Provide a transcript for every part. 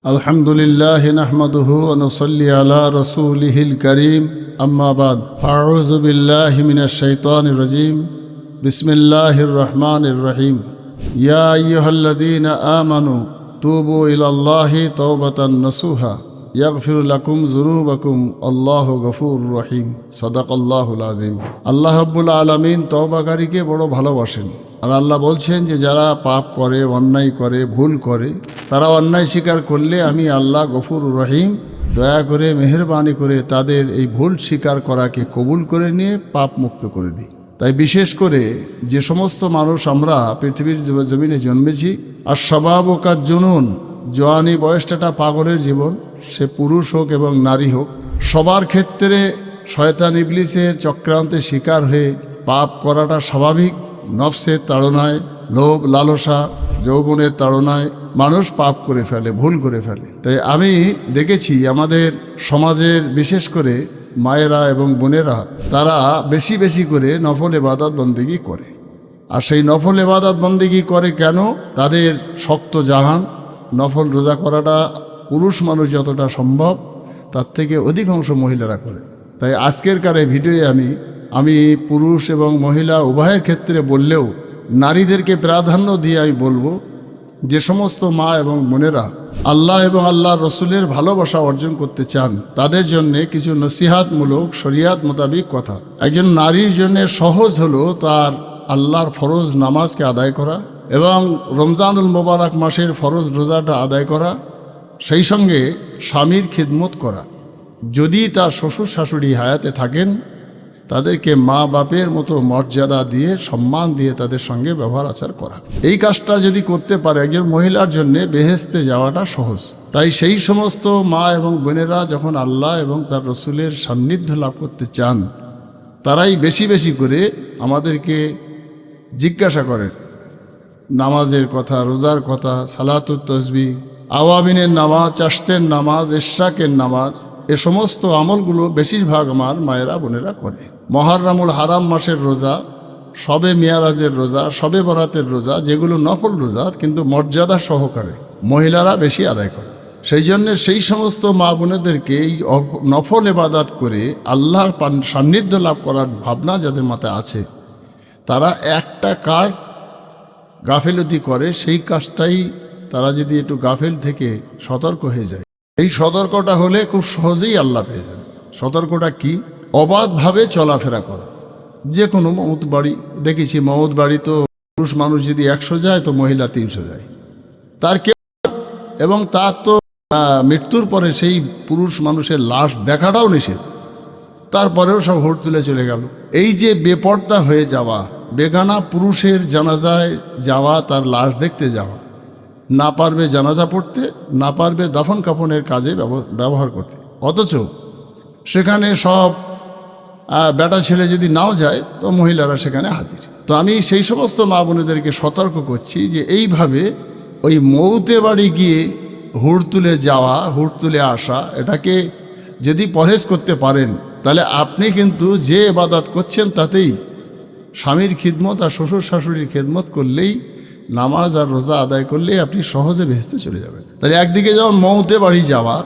আলহামদুলিল্লাহ নাহমাদুহু ওয়া নুসাল্লি আলা রাসূলিহিল কারীম আম্মা বাদ আউযু বিল্লাহি মিনাশ শাইতানির রাজীম বিসমিল্লাহির রহমানির রহিম ইয়া আইয়ুহাল্লাযীনা আমানু তুবু ইলাল্লাহি তাওবাতান নাসুহা ইয়াগফির লাকুম যুনুবাকুম আল্লাহু গফুরুর রহিম সাদাকাল্লাহুল আযীম। আল্লাহ রাব্বুল আলামিন তওবাকারীকে বড় ভালোবাসেন। আর আল্লাহ বলছেন যে যারা পাপ করে, অন্যায় করে, ভুল করে, তারা অন্যায় স্বীকার করলে আমি আল্লাহ গফুরুর রহিম দয়া করে মেহেরবানি করে তাদের এই ভুল স্বীকার করাকে কবুল করে নিয়ে পাপ মুক্ত করে দিই। তাই বিশেষ করে যে সমস্ত মানুষ আমরা পৃথিবীর জমিনে জন্মেছি, আর শাবাবু কাজ জুনুন, জওয়ানি বয়সটা পাগলের জীবন, সে পুরুষ হোক এবং নারী হোক, সবার ক্ষেত্রে শয়তান ইবলিসের চক্রান্তে শিকার হয়ে পাপ করাটা স্বাভাবিক। নফসের তাড়নায়, লোভ লালসা, যৌবনের তাড়নায় মানুষ পাপ করে ফেলে, ভুল করে ফেলে। তাই আমি দেখেছি আমাদের সমাজের বিশেষ করে মায়েরা এবং বোনেরা, তারা বেশি বেশি করে নফল ইবাদত বন্দেগী করে। আর সেই নফল ইবাদত বন্দেগী করে কেন? তাদের শক্ত জাহান, নফল রোজা করাটা পুরুষ মানুষ যতটা সম্ভব তার থেকে অধিকাংশ মহিলারা করে। তাই আজকের এই ভিডিওয়ে আমি পুরুষ এবং মহিলা উভয়ের ক্ষেত্রে বললেও নারীদেরকে প্রাধান্য দিয়ে আমি বলবো, যে সমস্ত মা এবং বোনেরা আল্লাহ এবং আল্লাহর রসুলের ভালোবাসা অর্জন করতে চান, তাদের জন্যে কিছু নসিহাতমূলক শরিয়াত মোতাবিক কথা। একজন নারীর জন্য সহজ হলো তার আল্লাহর ফরজ নামাজকে আদায় করা এবং রমজানুল মোবারক মাসের ফরজ রোজাটা আদায় করা, সেই সঙ্গে স্বামীর খিদমত করা। যদি তার শ্বশুর শাশুড়ি হায়াতে থাকেন, তাদেরকে মা বাপের মতো মর্যাদা দিয়ে, সম্মান দিয়ে তাদের সঙ্গে ব্যবহার আচার করা। এই কাজটা যদি করতে পারে, একজন মহিলার জন্য বেহেশতে যাওয়াটা সহজ। তাই সেই সমস্ত মা এবং বোনেরা যখন আল্লাহ এবং তার রসুলের সান্নিধ্য লাভ করতে চান, তারাই বেশি বেশি করে আমাদেরকে জিজ্ঞাসা করেন নামাজের কথা, রোজার কথা, সালাতুত তসবিহ, আওয়াবিনের নামাজ, চাশতের নামাজ, ইশরাকের নামাজ, এ সমস্ত আমলগুলো বেশিরভাগ আমার মায়েরা বোনেরা করে। মুহররমুল হারাম মাসের রোজা, শবে মিয়ারাজের রোজা, শবে বরাতের রোজা, যেগুলো নফল রোজা কিন্তু মর্যাদা সহকারে মহিলারা বেশি আদায় করে। সেই জন্য সেই সমস্ত মা বোনেদেরকে এই নফল ইবাদত করে আল্লাহর সান্নিধ্য লাভ করার ভাবনা যাদের মাথায় আছে, তারা একটা কাজ গাফিলতি করে, সেই কাজটাই তারা যদি একটু গাফিল থেকে সতর্ক হয়ে যায়, এই সতর্কটা হলে খুব সহজেই আল্লাহ পেয়ে যাবে। সতর্কটা কি? অবাধভাবে চলাফেরা করা। যে কোনো মৌত বাড়ি দেখেছি, মৌত বাড়ি তো পুরুষ মানুষ যদি 100 যায় তো মহিলা 300 যায়, তার কেউ, এবং তার তো মৃত্যুর পরে সেই পুরুষ মানুষের লাশ দেখাটাও নিষেধ, তারপরেও সব হুড় তুলে চলে গেল। এই যে বেপর্দা হয়ে যাওয়া, বেগানা পুরুষের জানাজায় যাওয়া, তার লাশ দেখতে যাওয়া, না পারবে জানাজা পড়তে, না পারবে দাফন কাফনের কাজে ব্যবহার করতে, অথচ সেখানে সব বেটা ছেলে যদি নাও যায় তো মহিলারা সেখানে হাজির। তো আমি সেই সমস্ত মা বোনেদেরকে সতর্ক করছি যে এইভাবে ওই মৌতে বাড়ি গিয়ে হুড় তুলে যাওয়া, হুড় তুলে আসা, এটাকে যদি পরহেজ করতে পারেন, তাহলে আপনি কিন্তু যে ইবাদত করছেন তাতেই স্বামীর খিদমত আর শ্বশুর শাশুড়ির খিদমত করলেই, নামাজ আর রোজা আদায় করলেই আপনি সহজে ভেস্তে চলে যাবেন। তাহলে একদিকে যেমন মৌতে বাড়ি যাওয়া,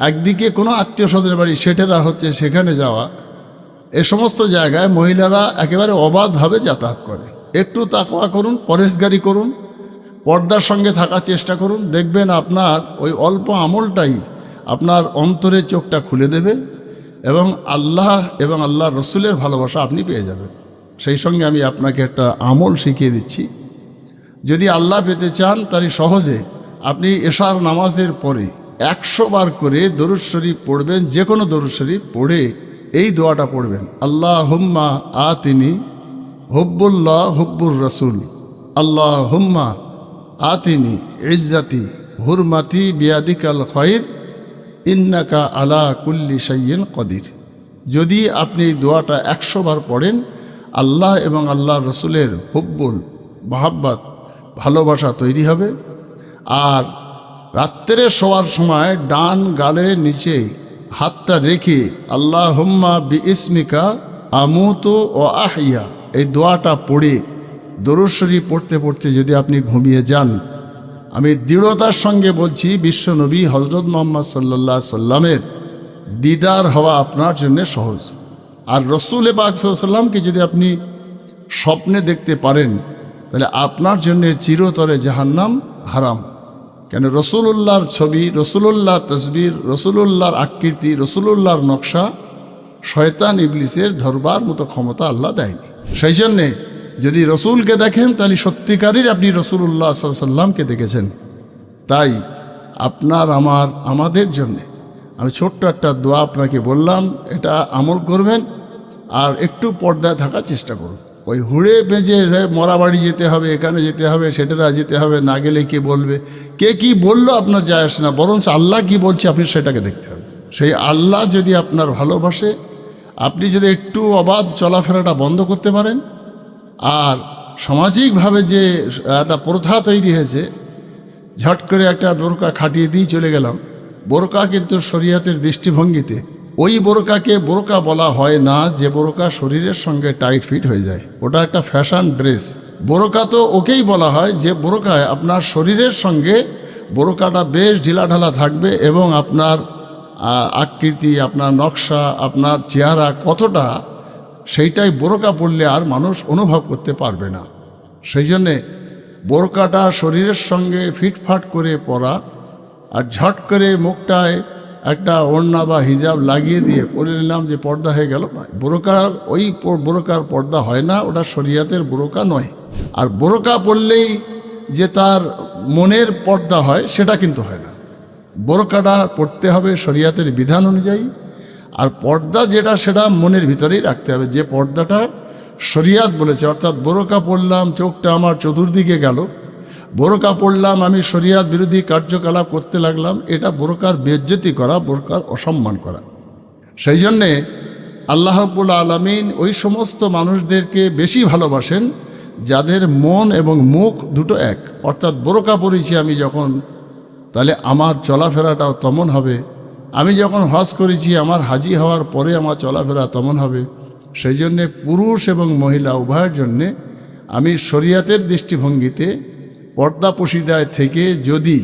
একদিকে কোনো আত্মীয় স্বজনের বাড়ি সেটেরা হচ্ছে সেখানে যাওয়া, এ সমস্ত জায়গায় মহিলারা একেবারে অবাধভাবে যাতায়াত করে। একটু তাকওয়া করুন, পরহেজগারি করুন, পর্দার সঙ্গে থাকার চেষ্টা করুন, দেখবেন আপনার ওই অল্প আমলটাই আপনার অন্তরের চোখটা খুলে দেবে এবং আল্লাহ এবং আল্লাহর রসুলের ভালোবাসা আপনি পেয়ে যাবেন। সেই সঙ্গে আমি আপনাকে একটা আমল শিখিয়ে দিচ্ছি। যদি আল্লাহ পেতে চান, তাহলে সহজে আপনি এশার নামাজের পরে 100 বার করে দরুদ শরীফ পড়বেন। যে কোনো দরুদ শরীফ পড়ে এই দোয়াটা পড়বেন, আল্লাহুম্মা আতিনি হুব্বুল্লাহ হুব্বুর রসুল, আল্লাহুম্মা আতিনি ইজ্জাতি হুরমাতি বিয়াদিকাল খৈর ইন্নাকা আলা কুল্লি শাইইন কদির। যদি আপনি এই দোয়াটা 100 বার পড়েন, আল্লাহ এবং আল্লাহ রসুলের হুব্বুল, মহাব্বত, ভালোবাসা তৈরি হবে। আর রাত্রে শোয়ার সময় ডান গালের নিচে হাতটা রেখে আল্লাহুম্মা বিইসমিকা আমুতু ও আহিয়া, এই দোয়াটা পড়ে দরুদ শরীফ পড়তে পড়তে যদি আপনি ঘুমিয়ে যান, আমি দৃঢ়তার সঙ্গে বলছি, বিশ্বনবী হজরত মুহাম্মদ সাল্লাল্লাহু আলাইহি সাল্লামের দিদার হওয়া আপনার জন্য সহজ। আর রসুল পাক সাল্লাল্লাহু আলাইহি সাল্লামকে যদি আপনি স্বপ্নে দেখতে পারেন, তাহলে আপনার জন্য চিরতরে জাহান্নাম হারাম। কেন? রসুলুল্লাহর ছবি, রসুলুল্লাহর তসবির, রসুলুল্লাহর আকৃতি, রসুলুল্লাহর নকশা শয়তান ইবলিসের ধরবার মতো ক্ষমতা আল্লাহ দেয়নি। সেই জন্যে যদি রসুলকে দেখেন, তাহলে সত্যিকারের আপনি রসুলুল্লাহ সাল্লাল্লাহু আলাইহি সাল্লামকে দেখেছেন। তাই আপনার আমাদের জন্যে আমি ছোট্ট একটা দোয়া আপনাকে বললাম, এটা আমল করবেন আর একটু পর্দায় থাকার চেষ্টা করুন। ওই হুড়ে বেঁচে মরা বাড়ি যেতে হবে, এখানে যেতে হবে, সেটারা যেতে হবে, না গেলে কে বলবে, কে কি বললো আপনার যায় আসে না, বরঞ্চ আল্লাহ কি বলছে আপনি সেটাকে দেখতে হবে। সেই আল্লাহ যদি আপনার ভালোবাসে, আপনি যদি একটু অবাধ চলাফেরাটা বন্ধ করতে পারেন, আর সামাজিকভাবে যে একটা প্রথা তৈরি হয়েছে, ঝট করে একটা বোরকা খাটিয়ে দিয়ে চলে গেলাম, বোরকা কিন্তু শরীয়তের দৃষ্টিভঙ্গিতে ওই বোরকাকে বোরকা বলা হয় না যে বোরকা শরীরের সঙ্গে টাইট ফিট হয়ে যায়। ওটা একটা ফ্যাশন ড্রেস। বোরকা তো ওকেই বলা হয় যে বোরকায় আপনার শরীরের সঙ্গে বোরকাটা বেশ ঢিলাঢালা থাকবে এবং আপনার আকৃতি, আপনার নকশা, আপনার চেহারা কতটা, সেইটাই বোরকা পরলে আর মানুষ অনুভব করতে পারবে না। সেই জন্যে বোরকাটা শরীরের সঙ্গে ফিটফাট করে পরা, আর ঝট করে মুখটায় একটা ওড়না বা হিজাব লাগিয়ে দিয়ে পরে নিলাম যে পর্দা হয়ে গেল, নয়। বোরকার পর্দা হয় না, ওটা শরীয়তের বোরকা নয়। আর বোরকা পরলেই যে তার মনের পর্দা হয়, সেটা কিন্তু হয় না। বোরকাটা পড়তে হবে শরীয়তের বিধান অনুযায়ী, আর পর্দা যেটা সেটা মনের ভিতরেই রাখতে হবে, যে পর্দাটা শরীয়ত বলেছে। অর্থাৎ বোরকা পড়লাম, চোখটা আমার চতুর্দিকে গেল, বোরকা পড়লাম, আমি শরীয়ত বিরোধী কার্যকলাপ করতে লাগলাম, এটা বোরকার বেইজ্জতি করা, বোরকার অসম্মান করা। সেই জন্যে আল্লাহ রাব্বুল আলামিন ওই সমস্ত মানুষদেরকে বেশি ভালোবাসেন যাদের মন এবং মুখ দুটো এক। অর্থাৎ বোরকা পরেছি আমি যখন, তাহলে আমার চলাফেরাটাও তেমন হবে। আমি যখন হজ করেছি, আমার হাজি হওয়ার পরে আমার চলাফেরা তেমন হবে। সেই জন্যে পুরুষ এবং মহিলা উভয়ের জন্যে আমি শরীয়তের দৃষ্টিভঙ্গিতে পর্দা পশিদায় থেকে যদি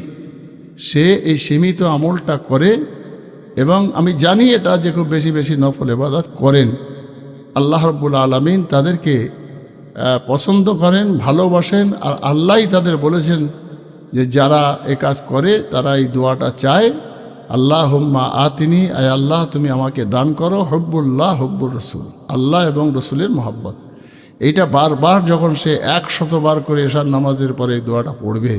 সে এই সীমিত আমলটা করে, এবং আমি জানি এটা যে খুব বেশি বেশি নফল ইবাদত করেন, আল্লাহ রাব্বুল আলামিন তাদেরকে পছন্দ করেন, ভালোবাসেন। আর আল্লাহই তাদের বলেছেন যে যারা এ কাজ করে তারা এই দোয়াটা চায়, আল্লাহুম্মা আতিনি, আয় আল্লাহ তুমি আমাকে দান করো হুব্বুল্লাহ হুব্বুর রসুল, আল্লাহ এবং রসুলের মহব্বত। এইটা বারবার যখন সে 100 বার করে এশার নামাজের পরে এই দোয়াটা পড়বে,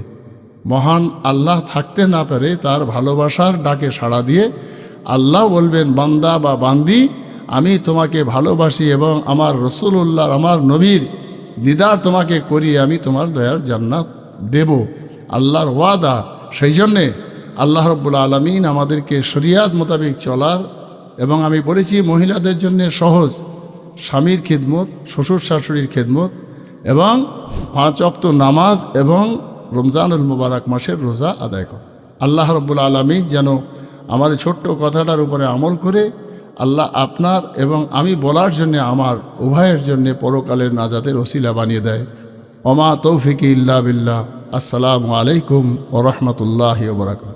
মহান আল্লাহ থাকতে না পারে তার ভালোবাসার ডাকে সাড়া দিয়ে আল্লাহ বলবেন, বান্দা বা বান্দি, আমি তোমাকে ভালোবাসি এবং আমার রসুলুল্লাহ, আমার নবীর দিদার তোমাকে করিয়ে আমি তোমার দয়ার জান্নাত দেব। আল্লাহর ওয়াদা। সেই জন্যে আল্লাহ রাব্বুল আলামিন আমাদেরকে শরীয়ত মোতাবেক চলার, এবং আমি বলেছি মহিলাদের জন্য সহজ, স্বামীর খিদমত, শ্বশুর শাশুড়ির খিদমত, এবং 5 ওয়াক্ত নামাজ এবং রমজানুল মুবারক মাসের রোজা আদায় কর। আল্লাহ রাব্বুল আলামিন যেন আমার ছোট্ট কথাটার উপরে আমল করে আল্লাহ আপনার এবং আমি বলার জন্যে আমার উভয়ের জন্যে পরকালের নাজাতের ওসিলা বানিয়ে দেয়। ওমা তৌফিকি ইল্লা বিল্লাহ। আসসালামু আলাইকুম ওয়া রাহমাতুল্লাহি ওয়া বারাকাতুহু।